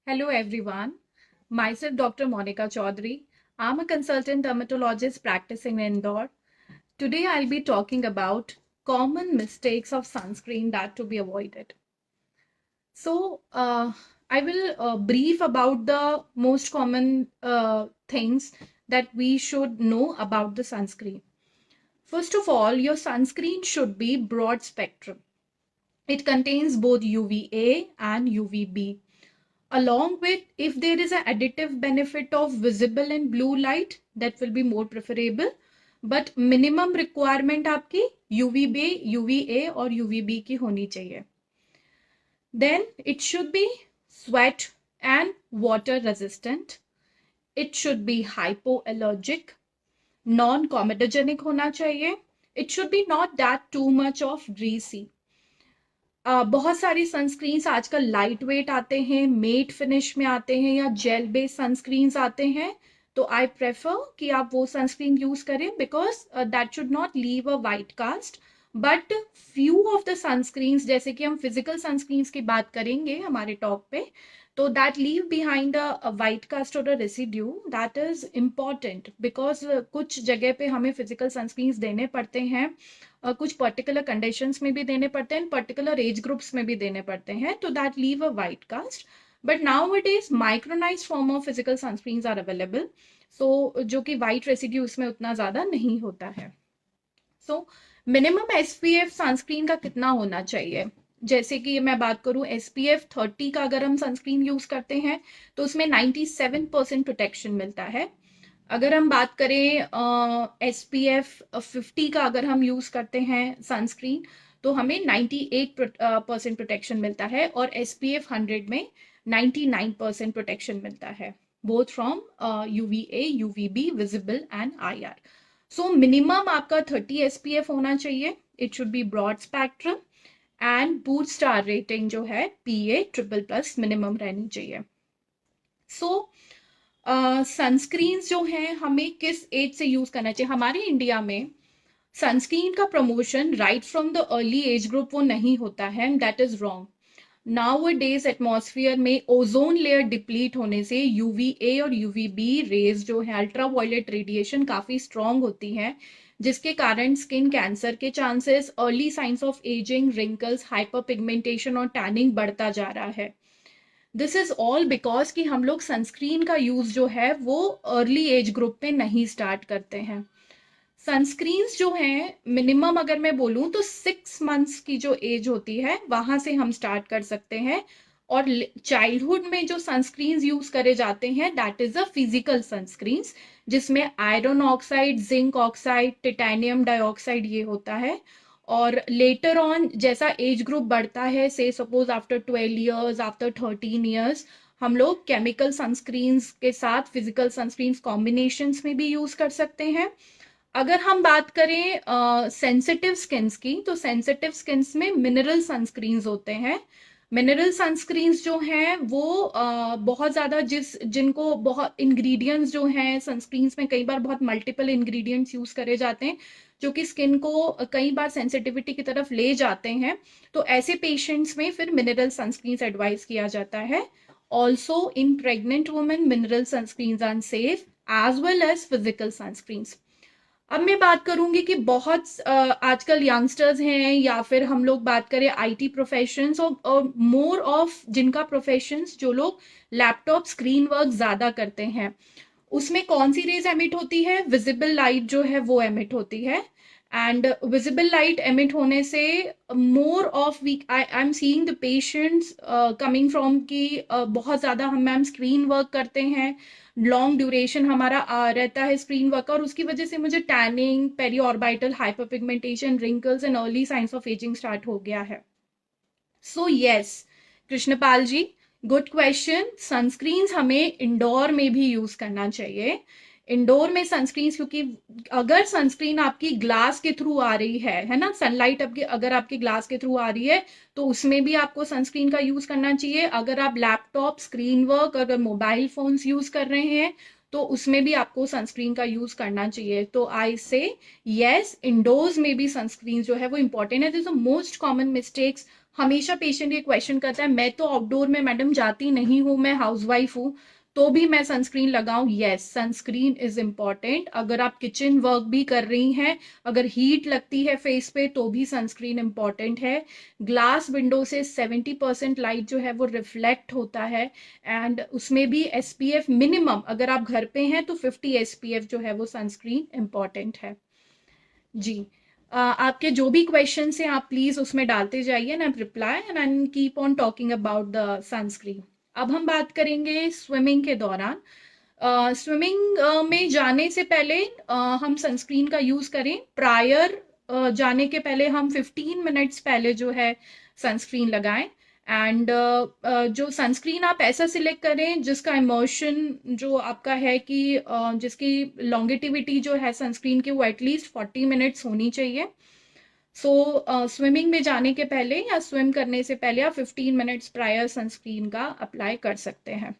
Hello everyone, myself Dr. Monica Chaudhary. I'm a consultant dermatologist practicing in Indore. Today I'll be talking about common mistakes of sunscreen that to be avoided. I will brief about the most common things that we should know about the sunscreen. First of all, your sunscreen should be broad spectrum. It contains both UVA and UVB. Along with, if there is an additive benefit of visible and blue light, that will be more preferable. But minimum requirement आपकी UVB, UVA और UVB की होनी चाहिए. Then it should be sweat and water resistant. It should be hypoallergic, non-comedogenic होना चाहिए. It should be not that too much of greasy. बहुत सारी sunscreens आजकल लाइट वेट आते हैं, मेट फिनिश में आते हैं या जेल बेस्ड सनस्क्रीन्स आते हैं. तो आई प्रेफर कि आप वो सनस्क्रीन यूज करें because that should not leave a white cast. But few of the sunscreens, जैसे कि हम फिजिकल सनस्क्रीन्स की बात करेंगे हमारे टॉक पे, तो that leave behind a white cast और a residue. That is important because कुछ जगह पे हमें फिजिकल सनस्क्रीन्स देने पड़ते हैं, कुछ पर्टिकुलर कंडीशंस में भी देने पड़ते हैं, पर्टिकुलर एज ग्रुप्स में भी देने पड़ते हैं, तो that leave a white cast. But now it is micronised form of physical sunscreens are available, so जो कि वाइट रेसिड्यू उसमें उतना ज्यादा नहीं होता है. सो मिनिमम एसपीएफ सनस्क्रीन का कितना होना चाहिए? जैसे कि मैं बात करूं एसपीएफ 30 का अगर हम सनस्क्रीन यूज करते हैं तो उसमें 97% प्रोटेक्शन मिलता है. अगर हम बात करें एसपीएफ 50 का अगर हम यूज करते हैं सनस्क्रीन तो हमें 98% प्रोटेक्शन मिलता है और एसपीएफ 100 में 99% प्रोटेक्शन मिलता है, both from UVA, UVB, visible and IR. So minimum आपका 30 एसपीएफ होना चाहिए. It should be broad spectrum and Boots star rating जो है PA ट्रिपल+ मिनिमम रहनी चाहिए. सो सनस्क्रीन्स जो हैं हमें किस एज से यूज करना चाहिए? हमारे इंडिया में सनस्क्रीन का promotion right from the early age group वो नहीं होता है, and that is wrong. Nowadays atmosphere में ओजोन लेयर डिप्लीट होने से यूवीए और यूवीबी रेज जो है, अल्ट्रा वायलेट रेडिएशन काफी स्ट्रांग होती है, जिसके कारण स्किन कैंसर के chances, early signs of ageing, wrinkles, hyper pigmentation और टैनिंग बढ़ता जा रहा है. दिस इज ऑल बिकॉज कि हम लोग सनस्क्रीन का यूज जो है वो अर्ली एज ग्रुप पे नहीं स्टार्ट करते हैं. सनस्क्रीन्स जो हैं मिनिमम अगर मैं बोलूं तो 6 मंथ्स की जो एज होती है वहां से हम स्टार्ट कर सकते हैं. और चाइल्डहुड में जो सनस्क्रीन्स यूज करे जाते हैं that is a physical sunscreens, जिसमें iron oxide, zinc oxide, titanium dioxide ये होता है. और लेटर ऑन जैसा एज ग्रुप बढ़ता है, say suppose after 12 years, after 13 years, हम लोग केमिकल सनस्क्रीन्स के साथ फिजिकल सनस्क्रीन्स कॉम्बिनेशंस में भी यूज कर सकते हैं. अगर हम बात करें सेंसिटिव स्किन्स की, तो सेंसिटिव स्किन्स में मिनरल सनस्क्रीन्स होते हैं. मिनरल सनस्क्रीन्स जो हैं वो बहुत ज़्यादा जिनको बहुत इंग्रेडिएंट्स जो हैं सनस्क्रीन्स में कई बार बहुत मल्टीपल इंग्रेडिएंट्स यूज करे जाते हैं जो कि स्किन को कई बार सेंसिटिविटी की तरफ ले जाते हैं. तो ऐसे पेशेंट्स में फिर मिनरल सनस्क्रीन्स एडवाइस किया जाता है. Also in pregnant women mineral sunscreens are safe as well as physical sunscreens. अब मैं बात करूंगी कि बहुत आजकल यंगस्टर्स हैं या फिर हम लोग बात करें आईटी प्रोफेशंस और मोर ऑफ जिनका प्रोफेशंस जो लोग लैपटॉप स्क्रीन वर्क ज्यादा करते हैं, उसमें कौन सी रेज एमिट होती है? विजिबल लाइट जो है वो एमिट होती है. एंड विजिबल लाइट एमिट होने से more of week I am seeing the patients coming from कि बहुत ज्यादा हम मैम स्क्रीन वर्क करते हैं, लॉन्ग ड्यूरेशन हमारा रहता है स्क्रीन वर्क, और उसकी वजह से मुझे tanning, periorbital hyperpigmentation, wrinkles and early signs of ageing start हो गया है. So yes Krishnapal ji, good question. Sunscreens हमें इंडोर में भी यूज करना चाहिए. इंडोर में सनस्क्रीन, क्योंकि अगर सनस्क्रीन आपकी ग्लास के थ्रू आ रही है ना, सनलाइट आपकी अगर आपकी ग्लास के थ्रू आ रही है तो उसमें भी आपको सनस्क्रीन का यूज करना चाहिए. अगर आप लैपटॉप स्क्रीन वर्क, अगर मोबाइल फोन्स यूज कर रहे हैं तो उसमें भी आपको सनस्क्रीन का यूज करना चाहिए। तो आई से यस, इंडोर्स में भी सनस्क्रीन जो है वो इंपॉर्टेंट है। This most common mistakes. हमेशा पेशेंट ये क्वेश्चन करता है, मैं तो आउटडोर में मैडम जाती नहीं हूँ, मैं हाउसवाइफ हूँ, तो भी मैं सनस्क्रीन लगाऊं? Yes, sunscreen is important. अगर आप किचन वर्क भी कर रही हैं, अगर हीट लगती है फेस पे, तो भी सनस्क्रीन इम्पॉर्टेंट है। ग्लास विंडो से 70% लाइट जो है वो रिफ्लेक्ट होता है, एंड उसमें भी एसपीएफ मिनिमम, अगर आप घर पे हैं तो 50 एसपीएफ जो है वो सनस्क्रीन इम्पॉर्टेंट है। जी, आपके जो भी क्वेश्चन हैं आप प्लीज उसमें डालते जाइए and reply and I keep on talking about the sunscreen. अब हम बात करेंगे स्विमिंग के दौरान। स्विमिंग में जाने से पहले हम सनस्क्रीन का यूज करें। प्रायर जाने के पहले हम 15 मिनट्स पहले जो है सनस्क्रीन लगाएं। एंड जो सनस्क्रीन आप ऐसा सिलेक्ट करें जिसका इमर्शन जो आपका है कि जिसकी लॉन्गेटिविटी जो है सनस्क्रीन की वो एटलीस्ट 40 मिनट्स होनी चाहिए। सो स्विमिंग में जाने के पहले या स्विम करने से पहले आप 15 मिनट्स प्रायर सनस्क्रीन का अप्लाई कर सकते हैं।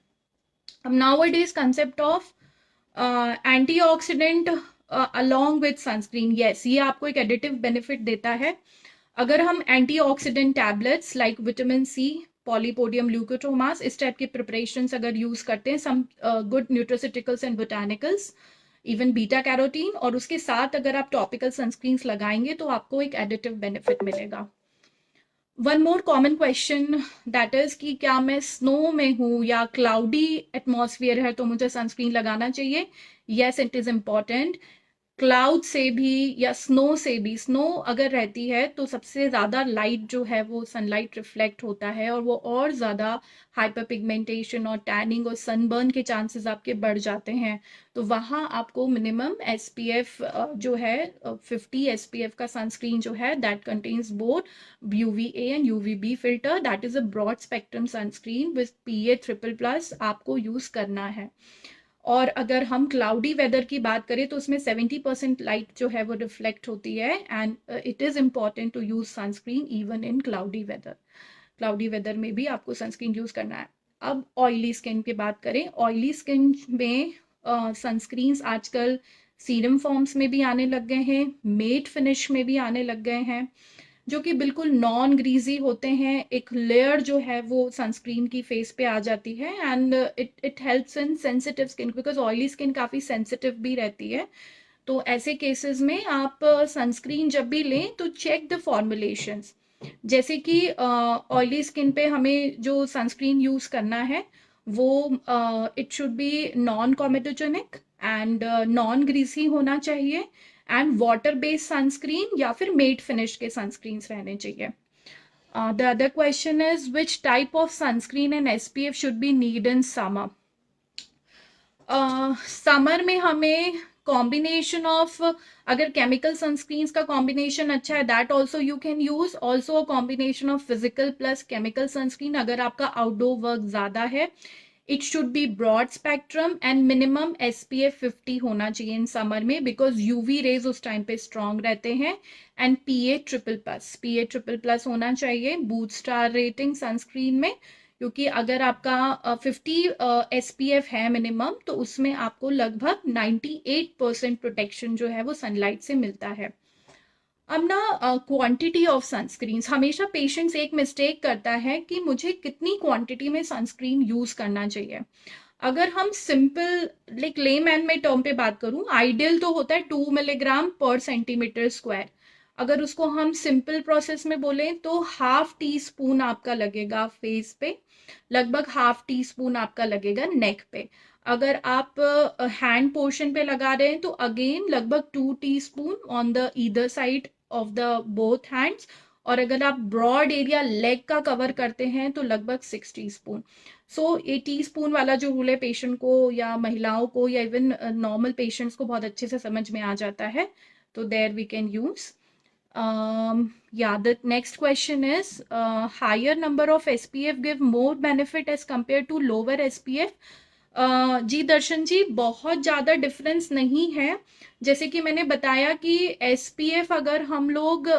अब nowadays concept of antioxidant along with sunscreen, yes, ये आपको एक एडिटिव बेनिफिट देता है। अगर हम antioxidant tablets like vitamin C, polypodium leucotomos, इस टाइप के प्रिपरेशंस अगर यूज करते हैं, some good nutraceuticals and botanicals, even beta carotene, और उसके साथ अगर आप टॉपिकल सनस्क्रीन्स लगाएंगे तो आपको एक एडिटिव बेनिफिट मिलेगा। One more common question that is कि क्या मैं स्नो में हूँ या क्लाउडी एटमॉस्फेयर है तो मुझे सनस्क्रीन लगाना चाहिए? Yes, it is important. Cloud से भी या स्नो से भी, स्नो अगर रहती है तो सबसे ज्यादा लाइट जो है वो सनलाइट रिफ्लेक्ट होता है और वो और ज्यादा हाइपर पिगमेंटेशन और टैनिंग और सनबर्न के चांसेस आपके बढ़ जाते हैं। तो वहां आपको मिनिमम एसपीएफ जो है 50 एसपीएफ का सनस्क्रीन जो है that contains both UVA and UVB filter, that is a broad spectrum sunscreen with PA+++ आपको यूज करना है। और अगर हम क्लाउडी वेदर की बात करें तो उसमें 70% लाइट जो है वो रिफ्लेक्ट होती है, and it is important to use sunscreen even in cloudy weather. Cloudy weather में भी आपको सनस्क्रीन यूज करना है। अब ऑयली स्किन की बात करें, ऑयली स्किन में सनस्क्रीन्स आजकल सीरम फॉर्म्स में भी आने लग गए हैं, मेट फिनिश में भी आने लग गए हैं, जो कि बिल्कुल नॉन ग्रीजी होते हैं। एक लेयर जो है वो सनस्क्रीन की फेस पे आ जाती है, and it helps in sensitive skin, because oily skin काफ़ी सेंसिटिव भी रहती है। तो ऐसे केसेस में आप सनस्क्रीन जब भी लें तो चेक द फॉर्मुलेशंस। जैसे कि ऑयली स्किन पे हमें जो सनस्क्रीन यूज करना है वो it should be non comedogenic and non greasy होना चाहिए, एंड वाटर बेस्ड सनस्क्रीन या फिर मेट फिनिश के सनस्क्रीन रहने चाहिए। The other question is which type of sunscreen and SPF should be need in summer. Summer में हमें combination of, अगर केमिकल सनस्क्रीन्स का कॉम्बिनेशन अच्छा है that also you can use, also a combination of physical plus chemical sunscreen अगर आपका outdoor work ज्यादा है। It should be broad spectrum and minimum SPF 50 होना चाहिए इन समर में, बिकॉज यूवी रेज उस टाइम पे स्ट्रॉन्ग रहते हैं। एंड PA+++ होना चाहिए बूट स्टार रेटिंग सनस्क्रीन में, क्योंकि अगर आपका 50 SPF है मिनिमम तो उसमें आपको लगभग 98% प्रोटेक्शन जो है वो सनलाइट से मिलता है। अब ना क्वांटिटी ऑफ सनस्क्रीन, हमेशा पेशेंट्स एक मिस्टेक करता है कि मुझे कितनी क्वांटिटी में सनस्क्रीन यूज करना चाहिए। अगर हम सिंपल लाइक लेमैन में टर्म पे बात करूं, आइडियल तो होता है 2 मिलीग्राम पर सेंटीमीटर स्क्वायर। अगर उसको हम सिंपल प्रोसेस में बोलें तो ½ टी स्पून आपका लगेगा फेस पे, लगभग ½ टी स्पून आपका लगेगा नेक पे। अगर आप हैंड पोर्शन पे लगा रहे हैं तो अगेन लगभग 2 teaspoon on the either side of the both hands, और अगर आप ब्रॉड एरिया लेग का कवर करते हैं तो लगभग 6 टीस्पून। सो ये टीस्पून वाला जो रूल है पेशेंट को या महिलाओं को या इवन नॉर्मल पेशेंट्स को बहुत अच्छे से समझ में आ जाता है, तो there we can use. Yeah, the next question is higher number of SPF give more benefit as compared to lower SPF? जी दर्शन जी, बहुत ज़्यादा डिफरेंस नहीं है। जैसे कि मैंने बताया कि SPF अगर हम लोग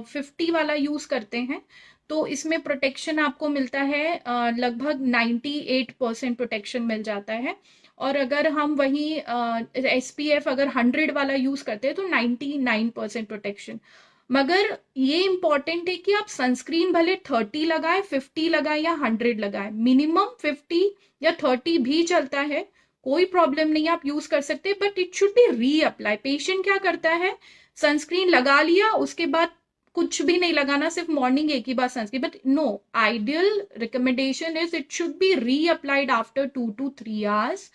50 वाला यूज़ करते हैं तो इसमें प्रोटेक्शन आपको मिलता है लगभग 98% प्रोटेक्शन मिल जाता है, और अगर हम वहीं SPF अगर 100 वाला यूज करते हैं तो 99% प्रोटेक्शन। मगर ये इंपॉर्टेंट है कि आप सनस्क्रीन भले 30 लगाए, 50 लगाए या 100 लगाए, मिनिमम 50 या 30 भी चलता है, कोई प्रॉब्लम नहीं, आप यूज कर सकते हैं, बट इट शुड बी री अप्लाई। पेशेंट क्या करता है, सनस्क्रीन लगा लिया, उसके बाद कुछ भी नहीं लगाना, सिर्फ मॉर्निंग एक ही बार sunscreen, but no, ideal recommendation is it should be reapplied after 2 to 3 hours,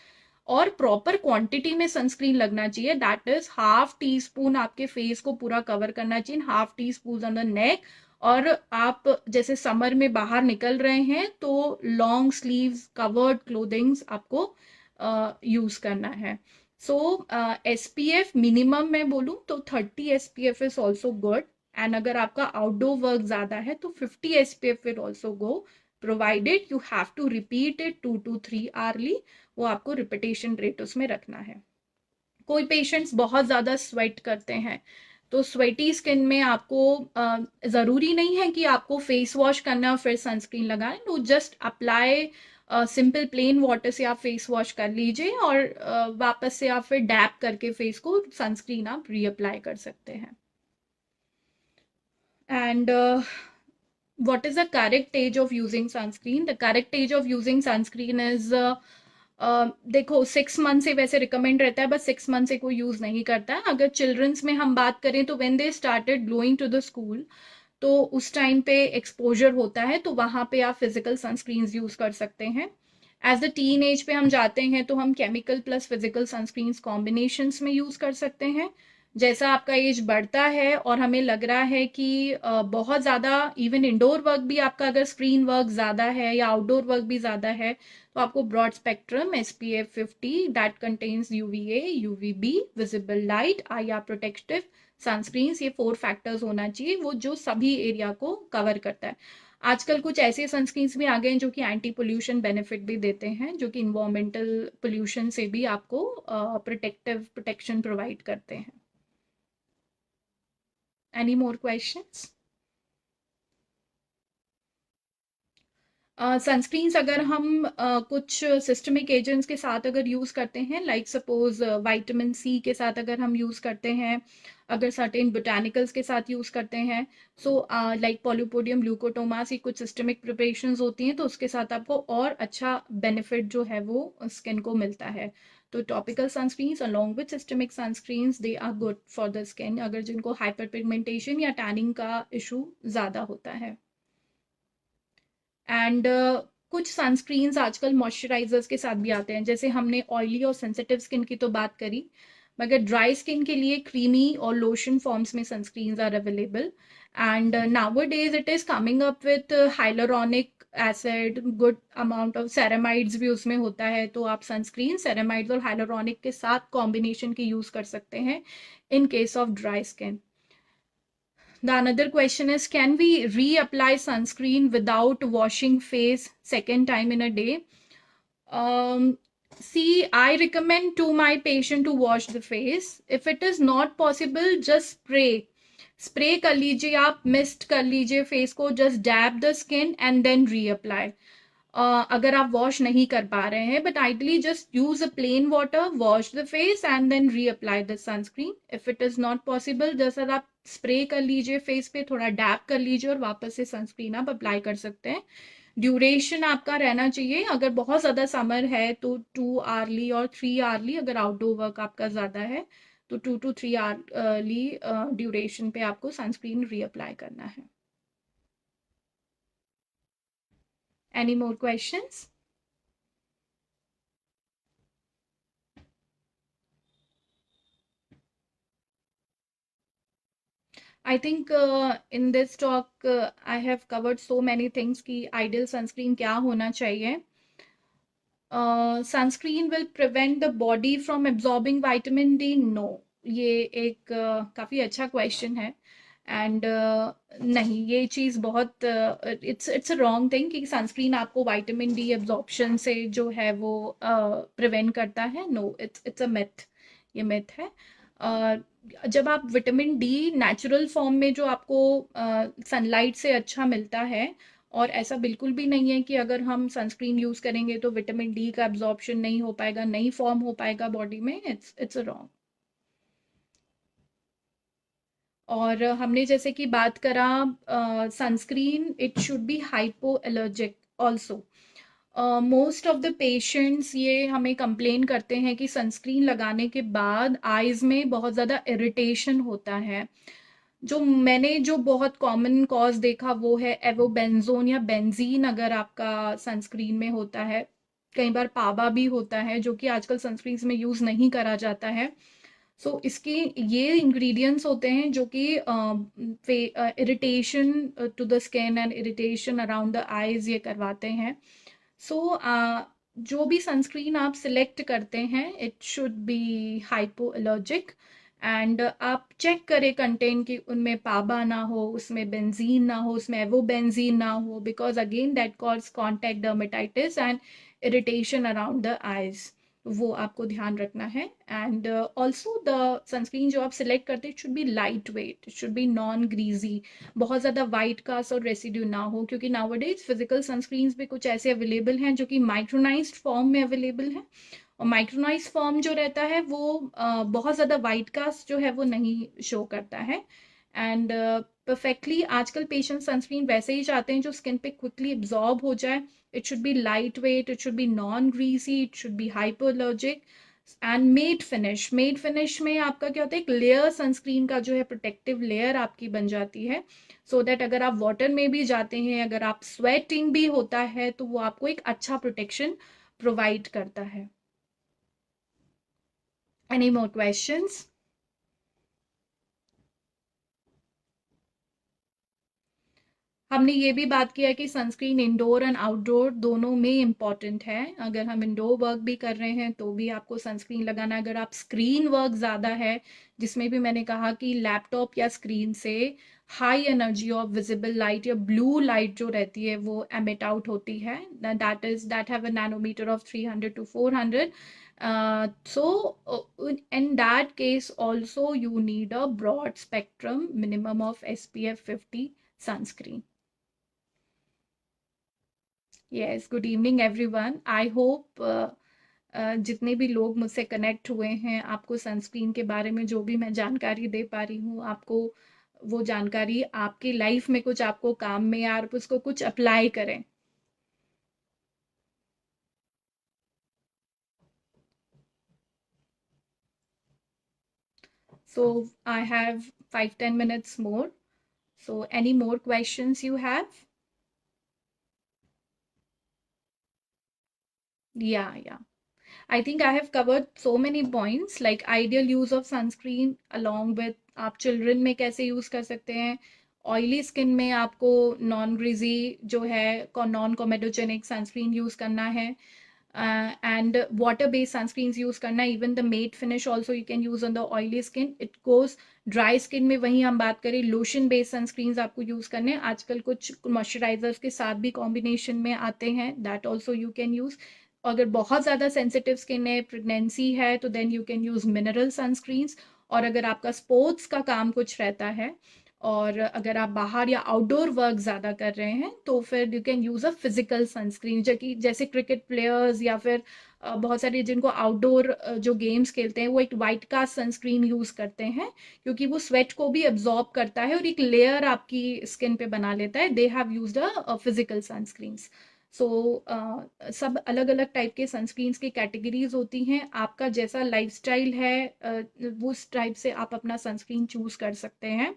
और प्रॉपर क्वांटिटी में सनस्क्रीन लगना चाहिए। That is half teaspoon आपके फेस को पूरा कवर करना चाहिए, half teaspoon on the neck. और आप जैसे समर में बाहर निकल रहे हैं तो लॉन्ग स्लीव्स कवर्ड क्लोथिंग्स आपको यूज करना है। सो SPF मिनिमम मैं बोलूँ तो 30 SPF is also good, and अगर आपका आउटडोर वर्क ज्यादा है तो 50 SPF will also go, provided you have to repeat it 2 to 3 hourly. वो आपको रिपीटेशन रेट उसमें रखना है। कोई पेशेंट्स बहुत ज्यादा स्वेट करते हैं, तो स्वेटी स्किन में आपको जरूरी नहीं है कि आपको फेस वॉश करना है और फिर सनस्क्रीन लगाएं, no, just apply simple plain water से आप फेस वॉश कर लीजिए, और वापस से आप फिर डैप करके फेस को सनस्क्रीन आप रीअप्लाई कर सकते हैं। And what is the correct age of using sunscreen? The correct age of using sunscreen is देखो 6 मंथ से वैसे रिकमेंड रहता है, बस 6 मंथ से कोई यूज नहीं करता है। अगर चिल्ड्रंस में हम बात करें तो when they started going to the school, तो उस टाइम पे एक्सपोजर होता है, तो वहां पे आप फिजिकल सनस्क्रीन यूज कर सकते हैं। एज द टीन एज पे हम जाते हैं तो हम chemical plus physical sunscreen combination में यूज कर सकते हैं। जैसा आपका एज बढ़ता है और हमें लग रहा है कि बहुत ज़्यादा इवन इंडोर वर्क भी आपका अगर स्क्रीन वर्क ज़्यादा है या आउटडोर वर्क भी ज़्यादा है, तो आपको broad spectrum SPF 50 that contains UVA, UVB, visible light, IR protective sunscreen, ये 4 फैक्टर्स होना चाहिए, वो जो सभी एरिया को कवर करता है। आजकल कुछ ऐसे सनस्क्रीन्स भी आ गए हैं जो कि एंटी पोल्यूशन बेनिफिट भी देते हैं, जो कि इन्वायरमेंटल पोल्यूशन से भी आपको प्रोटेक्शन प्रोवाइड करते हैं। Any more questions? सनस्क्रीन्स अगर हम कुछ सिस्टमिक एजेंट्स के साथ अगर यूज करते हैं, लाइक सपोज विटामिन C के साथ अगर हम यूज करते हैं, अगर सर्टेन बोटानिकल्स के साथ यूज करते हैं, सो लाइक पॉलीपोडियम ल्यूकोटोमास, ये कुछ सिस्टमिक प्रिपरेशंस होती हैं, तो उसके साथ आपको और अच्छा बेनिफिट जो है वो स्किन को मिलता है। तो topical sunscreens along with systemic sunscreens they are good for the skin, अगर जिनको हाइपर पिगमेंटेशन या टैनिंग का इशू ज्यादा होता है। एंड कुछ सनस्क्रीन्स आजकल मॉइस्चराइजर्स के साथ भी आते हैं, जैसे हमने ऑयली और सेंसिटिव स्किन की तो बात करी, मगर ड्राई स्किन के लिए क्रीमी और लोशन फॉर्म्स में sunscreens are available. And nowadays it is coming up with hyaluronic acid, good amount of ceramides भी उसमें होता है, तो आप सनस्क्रीन सेरेमाइड्स और हाइलुरोनिक के साथ कॉम्बिनेशन की यूज कर सकते हैं in case of dry skin. The another question is, can we reapply sunscreen without washing face second time in a day? See, I recommend to my patient to wash the face. If it is not possible, just spray कर लीजिए आप, mist कर लीजिए face को, just dab the skin and then reapply. अगर आप wash नहीं कर पा रहे हैं, but ideally just use a plain water, wash the face and then reapply the sunscreen. If it is not possible, जैसा आप स्प्रे कर लीजिए फेस पे, थोड़ा डैप कर लीजिए और वापस से सनस्क्रीन आप अप्लाई कर सकते हैं। ड्यूरेशन आपका रहना चाहिए, अगर बहुत ज़्यादा समर है तो 2 आवर्ली और 3 आवर्ली, अगर आउटडोर वर्क आपका ज़्यादा है तो 2 to 3 आवर्ली ड्यूरेशन पे आपको सनस्क्रीन रीअप्लाई करना है। Any more questions? I think in this talk I have covered so many things कि ideal sunscreen क्या होना चाहिए। Sunscreen will prevent the body from absorbing vitamin D? No, ये एक काफ़ी अच्छा क्वेश्चन है। एंड नहीं, ये चीज़ बहुत इट्स अ रॉन्ग थिंग कि सनस्क्रीन आपको विटामिन डी एब्जॉर्प्शन से जो है वो प्रिवेंट करता है। नो, इट्स अ मिथ, ये मिथ है। जब आप विटामिन डी नेचुरल फॉर्म में जो आपको सनलाइट से अच्छा मिलता है, और ऐसा बिल्कुल भी नहीं है कि अगर हम सनस्क्रीन यूज करेंगे तो विटामिन डी का एब्जॉर्प्शन नहीं हो पाएगा, नहीं फॉर्म हो पाएगा बॉडी में। It's a wrong. और हमने जैसे कि बात करा sunscreen, it should B hypo allergic also. Most of the patients ये हमें कंप्लेन करते हैं कि सनस्क्रीन लगाने के बाद आईज में बहुत ज़्यादा इरिटेशन होता है। जो बहुत कॉमन कॉज देखा वो है एवोबेंजोन या बेंजीन अगर आपका सनस्क्रीन में होता है। कई बार पाबा भी होता है जो कि आजकल सनस्क्रीन में यूज़ नहीं करा जाता है। सो इसके ये इंग्रेडिएंट्स होते हैं जो कि irritation to the skin and irritation around the eyes ये करवाते हैं। सो जो भी सनस्क्रीन आप सिलेक्ट करते हैं it should B hypo allergic. And आप चेक करें कंटेंट कि उनमें पाबा ना हो, उसमें बेंजीन ना हो, उसमें एवोबेंजीन ना हो, because again that cause contact dermatitis and irritation around the eyes. वो आपको ध्यान रखना है। एंड ऑल्सो द सनस्क्रीन जो आप सिलेक्ट करते हैं it should be lightweight, it should be non greasy, बहुत ज़्यादा वाइट कास्ट और रेसिड्यू ना हो, क्योंकि नाउअडेज फिजिकल सनस्क्रीन्स भी कुछ ऐसे अवेलेबल हैं जो कि माइक्रोनाइज्ड फॉर्म में अवेलेबल हैं। और माइक्रोनाइज फॉर्म जो रहता है वो बहुत ज़्यादा वाइट कास्ट जो है वो नहीं शो करता है। एंड परफेक्टली आजकल पेशेंट सनस्क्रीन वैसे ही चाहते हैं जो स्किन पे क्विकली एब्जॉर्ब हो जाए। It should be lightweight, it should be non greasy, it should be hypoallergenic and matte finish. Matte finish में आपका क्या होता है, एक लेयर सनस्क्रीन का जो है प्रोटेक्टिव लेयर आपकी बन जाती है, सो दैट अगर आप वाटर में भी जाते हैं, अगर आप स्वेटिंग भी होता है तो वो आपको एक अच्छा प्रोटेक्शन प्रोवाइड करता है। Any more questions? हमने ये भी बात किया कि सनस्क्रीन इंडोर एंड आउटडोर दोनों में इम्पॉर्टेंट है। अगर हम इंडोर वर्क भी कर रहे हैं तो भी आपको सनस्क्रीन लगाना है। अगर आप स्क्रीन वर्क ज़्यादा है, जिसमें भी मैंने कहा कि लैपटॉप या स्क्रीन से high energy of visible light या ब्लू लाइट जो रहती है वो एमिट आउट होती है, that have a nanometre of 300 to 400. So in that case also you need a broad spectrum minimum of SPF 50 sunscreen. Yes, good evening everyone. I hope जितने भी लोग मुझसे कनेक्ट हुए हैं, आपको सनस्क्रीन के बारे में जो भी मैं जानकारी दे पा रही हूँ, आपको वो जानकारी आपकी लाइफ में कुछ आपको काम में या आप उसको कुछ अप्लाई करें। So I have 5-10 minutes more. So any more questions you have? Yeah. I think I have covered so many points like ideal use of sunscreen along with आप चिल्ड्रन में कैसे यूज कर सकते हैं, ऑयली स्किन में आपको non greasy जो है नॉन कोमेडोजेनिक सनस्क्रीन यूज करना है, and water based sunscreen use करना है। Even the matte finish also you can use on the oily skin. It goes dry skin में वहीं हम बात करें लोशन बेस्ड सनस्क्रीन आपको यूज करने हैं। आजकल कुछ मॉइस्चराइजर्स के साथ भी कॉम्बिनेशन में आते हैं, that also you can use. अगर बहुत ज़्यादा सेंसिटिव स्किन है, प्रेगनेंसी है, तो then you can use mineral sunscreens. और अगर आपका स्पोर्ट्स का काम कुछ रहता है और अगर आप बाहर या आउटडोर वर्क ज़्यादा कर रहे हैं तो फिर you can use a physical sunscreen, जो कि जैसे क्रिकेट प्लेयर्स या फिर बहुत सारे जिनको आउटडोर जो गेम्स खेलते हैं वो एक वाइट कास्ट सनस्क्रीन यूज़ करते हैं, क्योंकि वो स्वेट को भी एब्जॉर्ब करता है और एक लेयर आपकी स्किन पे बना लेता है। They have used a physical sunscreens. So सब अलग अलग टाइप के सनस्क्रीन्स की कैटेगरीज होती हैं। आपका जैसा लाइफस्टाइल है उस टाइप से आप अपना सनस्क्रीन चूज कर सकते हैं।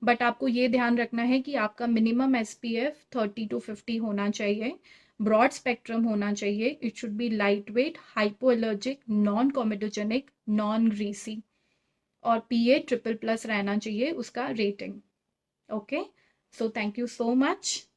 बट आपको ये ध्यान रखना है कि आपका मिनिमम SPF 30 to 50 होना चाहिए, ब्रॉड स्पेक्ट्रम होना चाहिए, it should be light weight, hypo allergic, non comedogenic, non greasy, और PA++ रहना चाहिए उसका rating. Okay, so thank you so much.